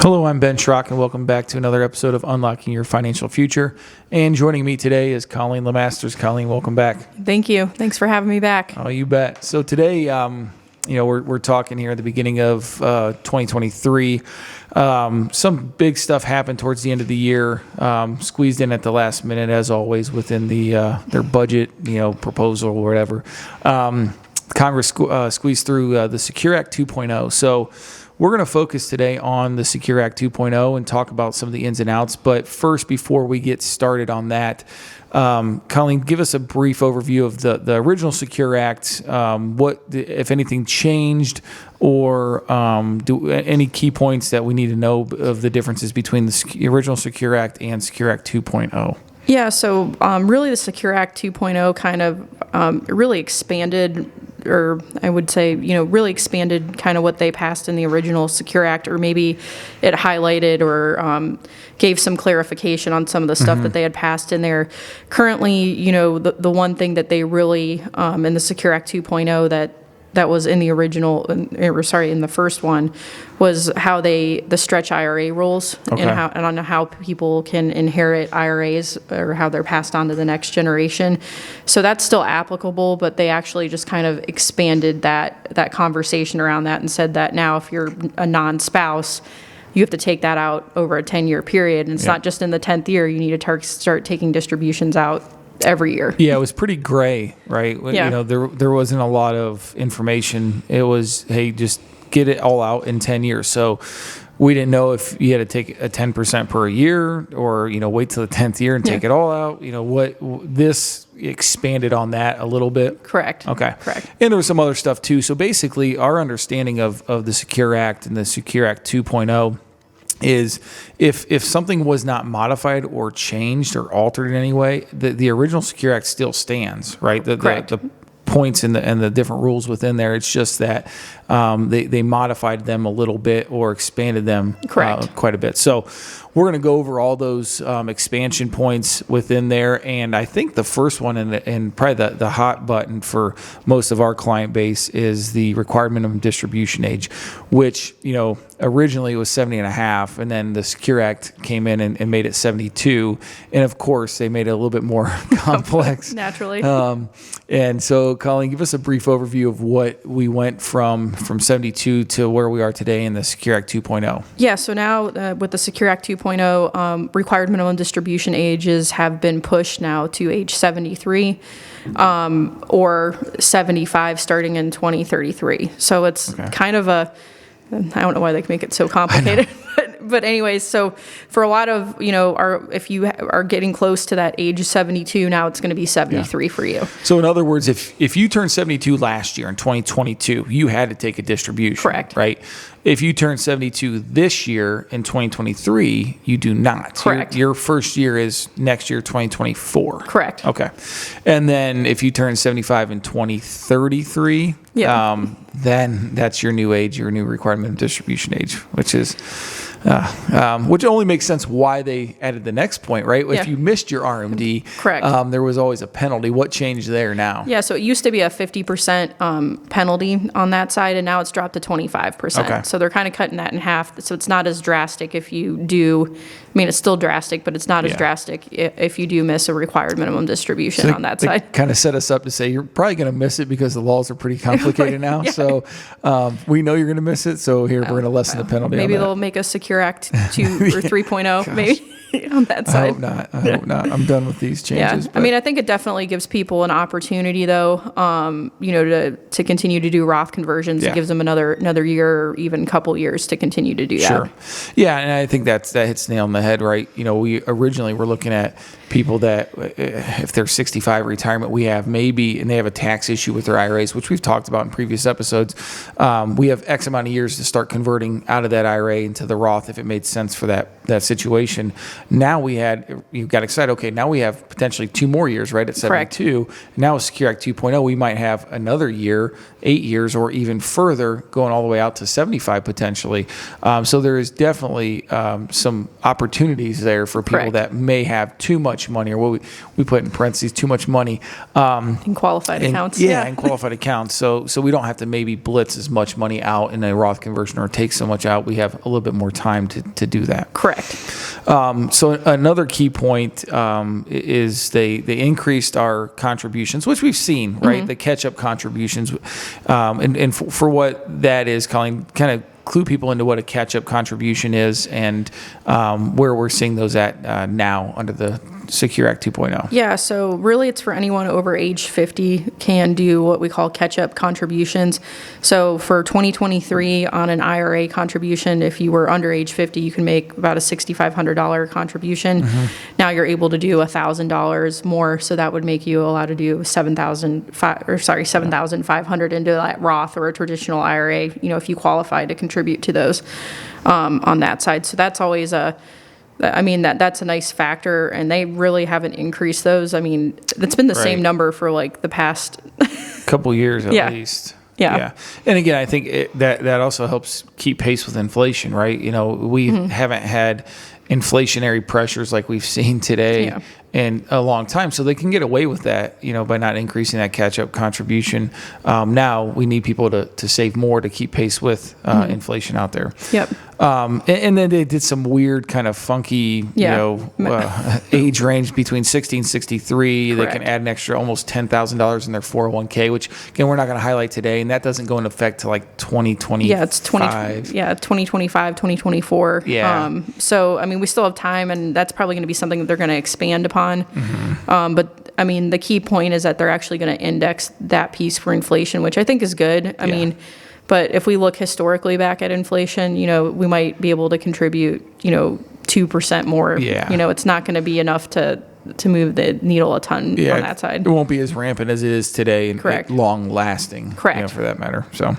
Hello, I'm BA Schrock, and welcome back to another episode of Unlocking Your Financial Future. And joining me today is Colleen Lemasters. Colleen, welcome back. Thank you. Thanks for having me back. Oh, you bet. So today, we're talking here at the beginning of 2023. Some big stuff happened towards the end of the year, squeezed in at the last minute, as always, within their budget, proposal or whatever. Congress squeezed through the Secure Act 2.0. So we're going to focus today on the Secure Act 2.0 and talk about some of the ins and outs. But first, before we get started on that, Colleen, give us a brief overview of the original Secure Act, what, if anything, changed, or any key points that we need to know of the differences between the original Secure Act and Secure Act 2.0. Yeah, so really the Secure Act 2.0 kind of really expanded, or I would say, really expanded kind of what they passed in the original Secure Act, or maybe it highlighted or gave some clarification on some of the stuff that they had passed in there. Currently, the one thing that they really, in the Secure Act 2.0 that was in the original, in the first one, was how the stretch IRA rules, Okay. and on how people can inherit IRAs or how they're passed on to the next generation. So that's still applicable, but they actually just kind of expanded that conversation around that and said that now if you're a non-spouse, you have to take that out over a 10-year period. And it's not just in the 10th year. You need to start taking distributions out every year. Yeah, it was pretty gray, right? Yeah. There wasn't a lot of information. It was, hey, just get it all out in 10 years. So we didn't know if you had to take a 10% per year or, wait till the 10th year and take it all out. This expanded on that a little bit. Correct. Okay. Correct. And there was some other stuff too. So basically our understanding of the Secure Act and the Secure Act 2.0 is if something was not modified or changed or altered in any way, the original Secure Act still stands, right? Correct. The points and the different rules within there. It's just that they modified them a little bit or expanded them quite a bit. So we're going to go over all those expansion points within there. And I think the first one and probably the hot button for most of our client base is the required minimum distribution age, which, originally was 70 and a half. And then the Secure Act came in and made it 72. And of course, they made it a little bit more complex. Naturally. And so, Colleen, give us a brief overview of what we went from 72 to where we are today in the Secure Act 2.0. Yeah, so now with the Secure Act 2.0, required minimum distribution ages have been pushed now to age 73 or 75 starting in 2033. So it's kind of I don't know why they make it so complicated. But anyways, so for a lot of, if you are getting close to that age 72, now it's going to be 73 for you. So in other words, if you turned 72 last year in 2022, you had to take a distribution. Correct. Right? If you turn 72 this year in 2023, you do not. Correct. Your first year is next year, 2024. Correct. Okay. And then if you turn 75 in 2033, then that's your new age, your new required minimum distribution age, which is... which only makes sense why they added the next point, right? If you missed your RMD, correct. There was always a penalty. What changed there now? Yeah, so it used to be a 50% penalty on that side, and now it's dropped to 25%. Okay. So they're kind of cutting that in half. So it's not as drastic if you do. I mean, it's still drastic, but it's not as drastic if you do miss a required minimum distribution on that side. Kind of set us up to say you're probably going to miss it because the laws are pretty complicated now. So we know you're going to miss it. So here we're going to lessen the penalty. Maybe on that. they'll make a Secure Act 2 or 3.0, maybe. On that side. I hope not. I'm done with these changes. Yeah. I mean, I think it definitely gives people an opportunity, though, to continue to do Roth conversions. Yeah. It gives them another year or even couple years to continue to do that. Sure. Yeah, and I think that hits the nail on the head, right? We originally were looking at people that if they're 65 retirement, we have maybe, and they have a tax issue with their IRAs, which we've talked about in previous episodes. We have X amount of years to start converting out of that IRA into the Roth if it made sense for that situation. Now you got excited. Okay, now we have potentially 2 more years, right, at 72. Correct. Now with Secure Act 2.0, we might have another year, 8 years, or even further, going all the way out to 75 potentially. So there is definitely some opportunities there for people that may have too much money, or what we put in parentheses, too much money. In qualified accounts. Yeah, in qualified accounts. So we don't have to maybe blitz as much money out in a Roth conversion or take so much out. We have a little bit more time time to do that. Correct. So another key point is they increased our contributions, which we've seen, right? The catch-up contributions. And for what that is, Colleen, kind of clue people into what a catch-up contribution is and where we're seeing those at now under the Secure Act 2.0. Yeah, so really it's for anyone over age 50 can do what we call catch-up contributions. So for 2023 on an IRA contribution, if you were under age 50, you can make about a $6,500 contribution. Now you're able to do $1,000 more, so that would make you allowed to do $7,500 into that Roth or a traditional IRA, if you qualify to contribute to those on that side. So that's always that's a nice factor, and they really haven't increased those. I mean, it's been the same number for like the past couple years at least. Yeah. And again, I think that also helps keep pace with inflation, right? We haven't had inflationary pressures like we've seen today in a long time. So they can get away with that, by not increasing that catch-up contribution. Now we need people to save more to keep pace with inflation out there. Yep. And then they did some weird kind of funky, age range between 60 and 63. Correct. They can add an extra almost $10,000 in their 401k, which again, we're not going to highlight today. And that doesn't go into effect till like 2025. Yeah, it's 2025, 2024. Yeah. So, I mean, we still have time, and that's probably going to be something that they're going to expand upon. But I mean, the key point is that they're actually going to index that piece for inflation, which I think is good. I mean, but if we look historically back at inflation, we might be able to contribute, 2% more. Yeah. It's not going to be enough to move the needle a ton on that side. It won't be as rampant as it is today and Correct. long lasting. Correct. For that matter. So.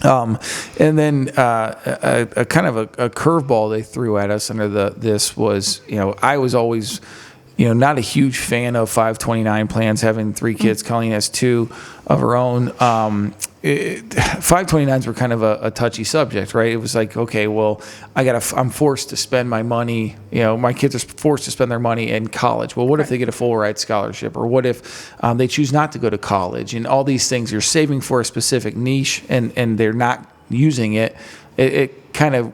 And then a kind of a curveball they threw at us under this was, I was always, not a huge fan of 529 plans, having 3 kids. Colleen has 2 of her own. 529s were kind of a touchy subject, right? It was like, okay, well, I'm forced to spend my money. My kids are forced to spend their money in college. Well, what if they get a full ride scholarship, or what if they choose not to go to college? And all these things, you're saving for a specific niche, and they're not using it. It kind of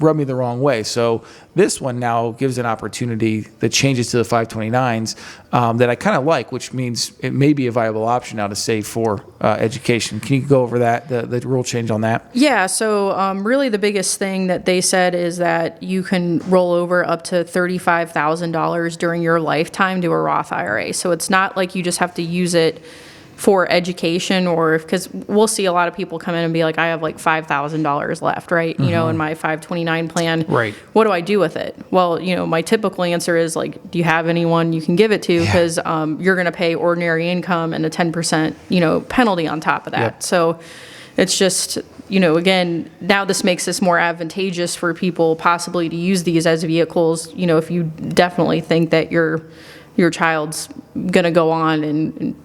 rubbed me the wrong way. So this one now gives an opportunity that changes to the 529s that I kind of like, which means it may be a viable option now to save for education. Can you go over that, the rule change on that? Yeah, so really the biggest thing that they said is that you can roll over up to $35,000 during your lifetime to a Roth IRA. So it's not like you just have to use it for education, or because we'll see a lot of people come in and be like, I have like $5,000 left, right? In my 529 plan. Right. What do I do with it? Well, my typical answer is like, do you have anyone you can give it to? Because you're going to pay ordinary income and a 10%, penalty on top of that. Yep. So it's just, again, now this makes this more advantageous for people possibly to use these as vehicles, if you definitely think that your child's going to go on and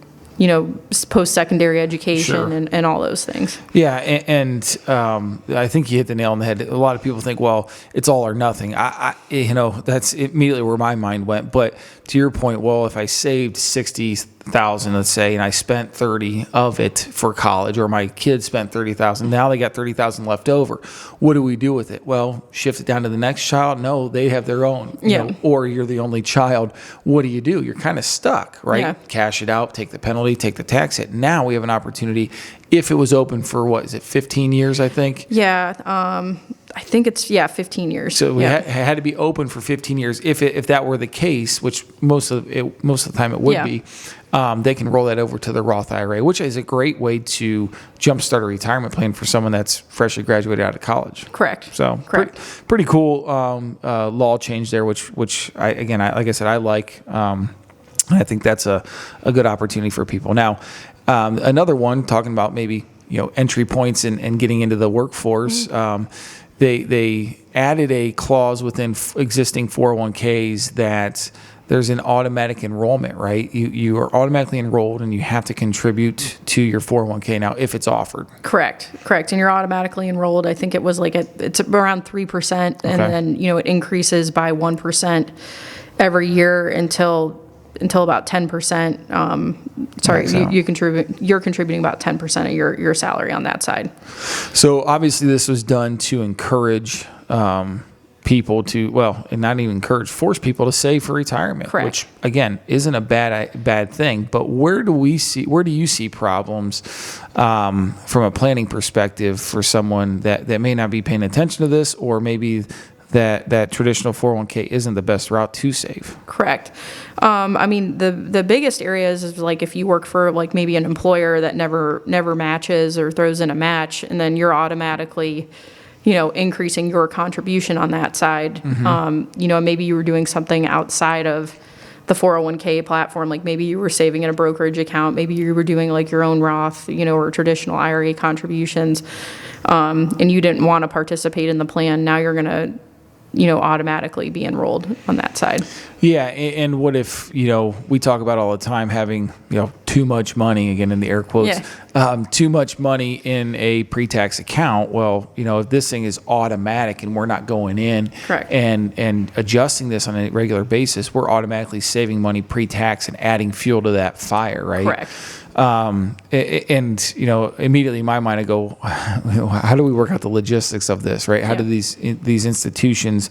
post-secondary education. Sure. and all those things. Yeah, and I think you hit the nail on the head. A lot of people think, well, it's all or nothing. That's immediately where my mind went. But to your point, well, if I saved $60,000, let's say, and I spent $30,000 of it for college, or my kids spent $30,000, now they got $30,000 left over. What do we do with it? Well, shift it down to the next child? No, they have their own. Or you're the only child. What do? You're kind of stuck, right? Yeah. Cash it out, take the penalty, take the tax hit. Now we have an opportunity. If it was open for 15 years, I think? Yeah, I think it's 15 years. So we had to be open for 15 years. If that were the case, which most of the time it would be, they can roll that over to the Roth IRA, which is a great way to jumpstart a retirement plan for someone that's freshly graduated out of college. Correct. So pretty cool law change there, which I like I said, I like. I think that's a good opportunity for people. Now, another one, talking about maybe entry points and getting into the workforce. They added a clause within existing 401ks that there's an automatic enrollment, right? You are automatically enrolled and you have to contribute to your 401k now if it's offered. Correct. And you're automatically enrolled. I think it was like it's around 3%, and then it increases by 1% every year until until about 10%. Sorry, you're contributing about 10% of your salary on that side. So obviously this was done to encourage people to, well, and not even encourage, force people to save for retirement. Correct. Which again isn't a bad thing. But where do you see problems from a planning perspective for someone that may not be paying attention to this, or maybe that traditional 401k isn't the best route to save? Correct. I mean, the biggest areas is like if you work for like maybe an employer that never matches or throws in a match, and then you're automatically, increasing your contribution on that side. Maybe you were doing something outside of the 401k platform, like maybe you were saving in a brokerage account, maybe you were doing like your own Roth, or traditional IRA contributions, and you didn't want to participate in the plan. Now you're going to automatically be enrolled on that side. Yeah, and what if, we talk about all the time having, too much money, again in the air quotes, too much money in a pre-tax account. Well, if this thing is automatic and we're not going in Correct. and adjusting this on a regular basis, we're automatically saving money pre-tax and adding fuel to that fire, right? Correct. Immediately in my mind I go, how do we work out the logistics of this, right? How do these institutions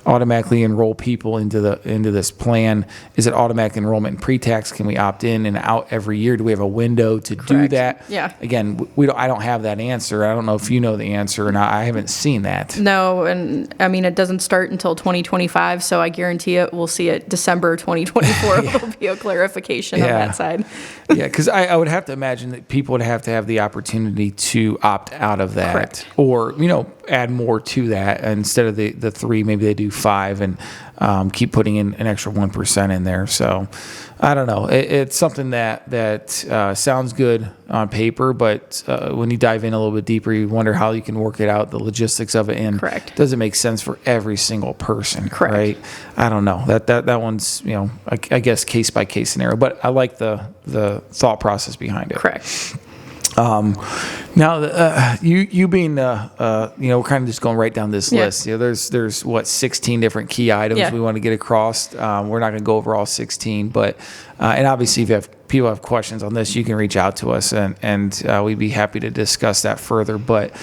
automatically enroll people into this plan? Is it automatic enrollment and pre-tax? Can we opt in and out every year? Do we have a window to do that? Yeah. Again, I don't have that answer. I don't know if you know the answer or not. I haven't seen that. No, and I mean, it doesn't start until 2025, so I guarantee we'll see it December 2024. There'll be a clarification on that side. Yeah, because I would have to imagine that people would have to have the opportunity to opt out of that. Correct. Or, add more to that. Instead of the 3, maybe they do 5 and keep putting in an extra 1% in there. So I don't know. It's something that sounds good on paper, but when you dive in a little bit deeper, you wonder how you can work it out, the logistics of it, and Correct. does it make sense for every single person? Correct. Right? I don't know. That one's, I guess case by case scenario, but I like the thought process behind it. Correct. Now, you being, we're kind of just going right down this list. There's 16 different key items we want to get across. We're not going to go over all 16, but and obviously if people have questions on this, you can reach out to us and we'd be happy to discuss that further. But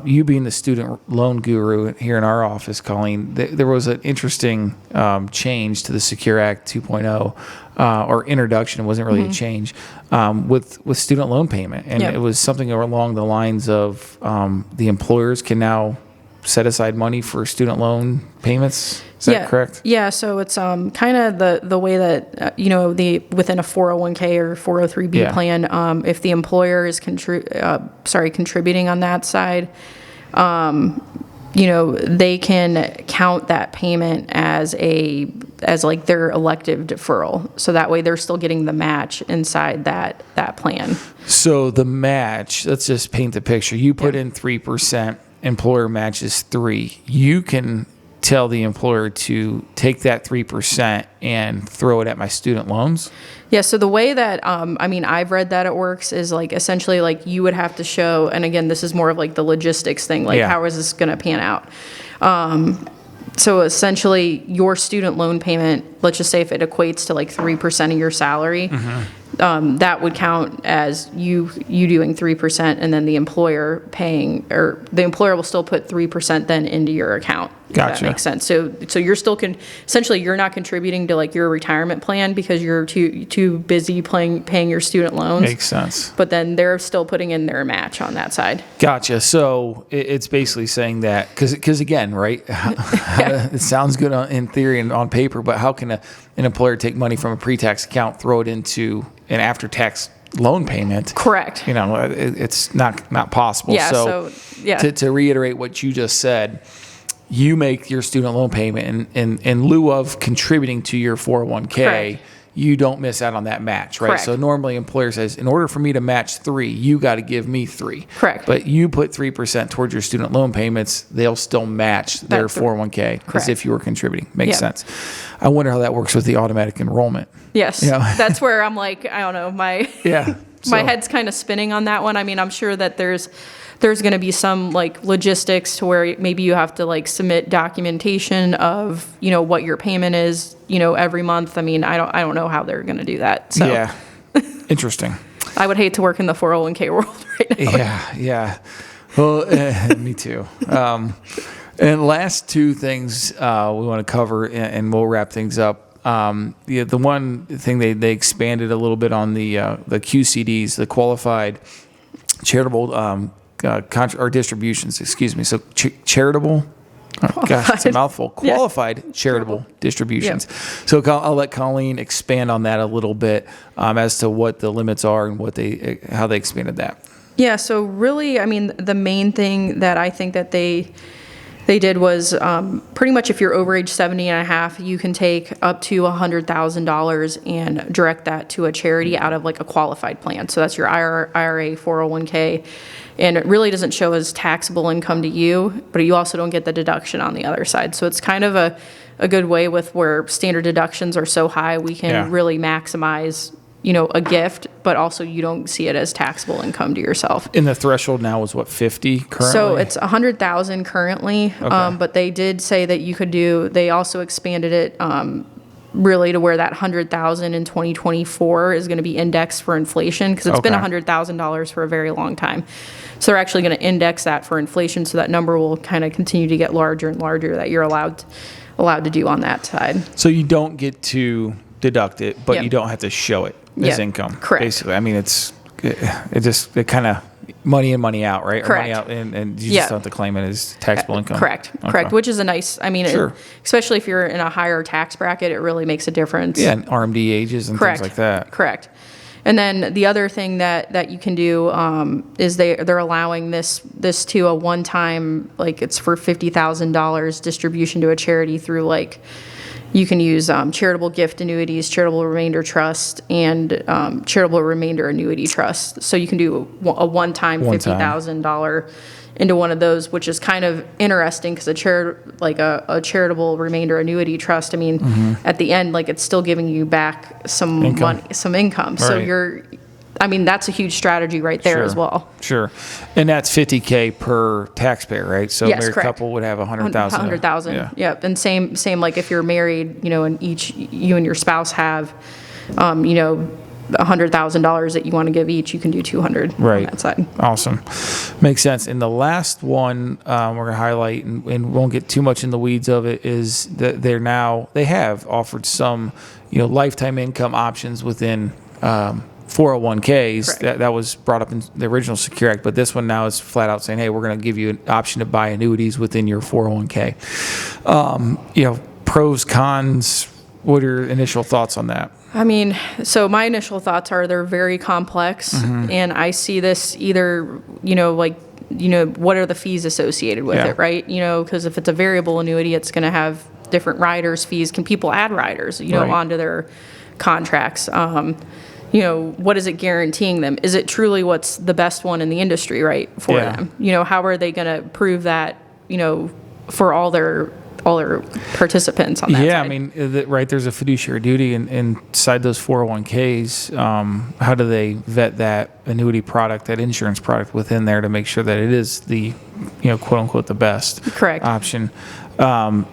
you being the student loan guru here in our office, Colleen, there was an interesting change to the Secure Act 2.0. Or introduction. It wasn't really a change with student loan payment, and it was something along the lines of the employers can now set aside money for student loan payments. Is that correct? Yeah. So it's kind of the way that within a 401k or 403b plan, if the employer is contributing on that side. They can count that payment as like their elective deferral. So that way they're still getting the match inside that plan. So the match, let's just paint the picture. You put in 3%, employer matches 3%. You can tell the employer to take that 3% and throw it at my student loans? Yeah, so the way that, I've read that it works is like essentially like you would have to show, and again, this is more of like the logistics thing, like how is this going to pan out? So essentially your student loan payment, let's just say if it equates to like 3% of your salary, that would count as you doing 3% and then the employer paying, or the employer will still put 3% then into your account. Gotcha. If that makes sense. So you're still essentially you're not contributing to like your retirement plan because you're too busy paying your student loans. Makes sense. But then they're still putting in their match on that side. Gotcha. So it's basically saying that because again, right? It sounds good in theory and on paper, but how can an employer take money from a pre-tax account, throw it into an after-tax loan payment? Correct. It's not possible. Yeah. To reiterate what you just said, you make your student loan payment in lieu of contributing to your 401k. Correct. You don't miss out on that match, right? Correct. So normally employer says, in order for me to match 3, you got to give me 3. Correct. But you put 3% towards your student loan payments, they'll still match their 401k as if you were contributing. Makes sense. I wonder how that works with the automatic enrollment. Yes. That's where I'm like, I don't know, my head's kind of spinning on that one. I mean, I'm sure that there's there's going to be some like logistics to where maybe you have to like submit documentation of, what your payment is, every month. I mean, I don't know how they're going to do that. So Yeah. Interesting. I would hate to work in the 401k world right now. Yeah. Well, me too. And last two things we want to cover, and we'll wrap things up. The one thing they expanded a little bit on the QCDs, the qualified charitable or distributions. Excuse me. So charitable. Oh, gosh, it's a mouthful. Qualified charitable distributions. Yeah. So I'll let Colleen expand on that a little bit as to what the limits are and how they expanded that. Yeah. So really, I mean, the main thing that I think that they did was pretty much if you're over age 70 and a half, you can take up to $100,000 and direct that to a charity out of like a qualified plan. So that's your IRA, 401k. And it really doesn't show as taxable income to you, but you also don't get the deduction on the other side. So it's kind of a good way with where standard deductions are so high, we can really maximize a gift, but also you don't see it as taxable income to yourself. And the threshold now is what, 50 currently? So it's 100,000 currently, Okay. But they did say that you could they also expanded it really to where that 100,000 in 2024 is going to be indexed for inflation because it's been $100,000 for a very long time. So they're actually going to index that for inflation, so that number will kind of continue to get larger and larger that you're allowed to do on that side. So you don't get to deduct it, but you don't have to show it as income. Correct. Basically, I mean, it kind of money in, money out, right? Correct. Or money out, and you just don't have to claim it as taxable income. Correct. Which is a nice, I mean, especially if you're in a higher tax bracket, it really makes a difference. Yeah, and RMD ages and things like that. Correct. And then the other thing that you can do is they're allowing this to a one-time, like it's for $50,000 distribution to a charity through like, you can use charitable gift annuities, charitable remainder trust, and charitable remainder annuity trust. So you can do a one-time $50,000 into one of those, which is kind of interesting because a charitable remainder annuity trust, I mean, at the end, like it's still giving you back some money, some income. Right. So that's a huge strategy right there as well. Sure. And that's $50K per taxpayer, right? So yes, a married correct. couple would have $100,000. $100,000. Yep. And same like if you're married, and you and your spouse have, $100,000 that you want to give each, you can do $200 on that side. Awesome. Makes sense. And the last one we're going to highlight, and won't get too much in the weeds of it, is that they have offered some, lifetime income options within 401ks. That was brought up in the original Secure Act, but this one now is flat out saying, hey, we're going to give you an option to buy annuities within your 401k. Pros, cons, what are your initial thoughts on that? I mean, so my initial thoughts are they're very complex, and I see this either, what are the fees associated with it, right? Because if it's a variable annuity, it's going to have different riders, fees. Can people add riders, onto their contracts? What is it guaranteeing them? Is it truly what's the best one in the industry, right, for them? How are they going to prove that, for all their participants on that side? I mean, there's a fiduciary duty inside those 401ks. How do they vet that annuity product, that insurance product within there to make sure that it is the, quote unquote, the best option?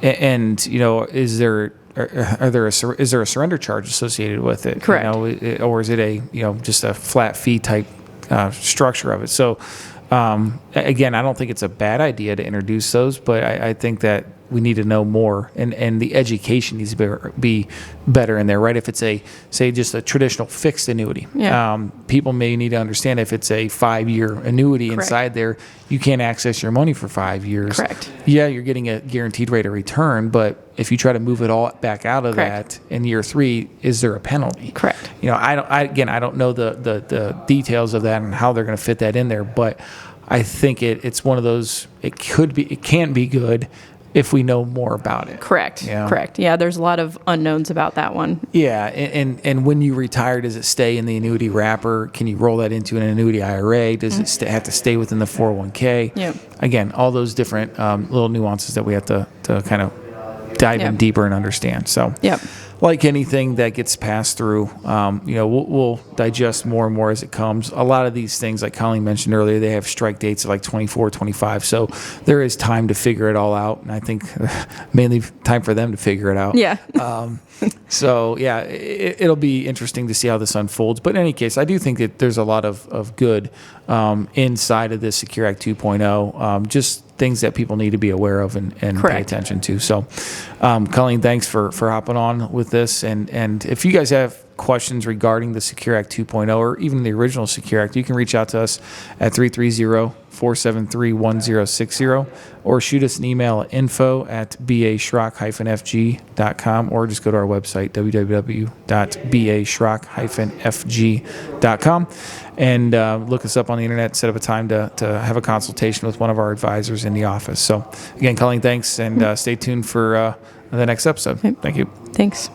Is there is there a surrender charge associated with it? Correct. Or is it just a flat fee type structure of it? So again, I don't think it's a bad idea to introduce those, but I think that we need to know more, and the education needs to be better in there, right? If it's just a traditional fixed annuity, people may need to understand if it's a 5-year annuity inside there, you can't access your money for 5 years. Correct. Yeah, you're getting a guaranteed rate of return, but if you try to move it all back out of that in year 3, is there a penalty? Correct. I don't know the details of that and how they're going to fit that in there, but I think it's one of those. It can be good if we know more about it. Correct. Yeah, there's a lot of unknowns about that one. Yeah, and when you retire, does it stay in the annuity wrapper? Can you roll that into an annuity IRA? Does it have to stay within the 401k? Yeah. Again, all those different little nuances that we have to kind of dive in deeper and understand. So. Yep. like anything that gets passed through, we'll digest more and more as it comes. A lot of these things, like Colleen mentioned earlier, they have strike dates of like 24, 25. So there is time to figure it all out. And I think mainly time for them to figure it out. Yeah. So, yeah, it'll be interesting to see how this unfolds. But in any case, I do think that there's a lot of good inside of this Secure Act 2.0, just things that people need to be aware of and pay attention to. So, Colleen, thanks for hopping on with this. And if you guys have questions regarding the Secure Act 2.0 or even the original Secure Act, you can reach out to us at 330-473-1060 or shoot us an email at info@baschrock-fg.com or just go to our website, www.baschrock-fg.com, and look us up on the internet, set up a time to have a consultation with one of our advisors in the office. So again, Colleen, thanks, and stay tuned for the next episode. Thank you. Thanks.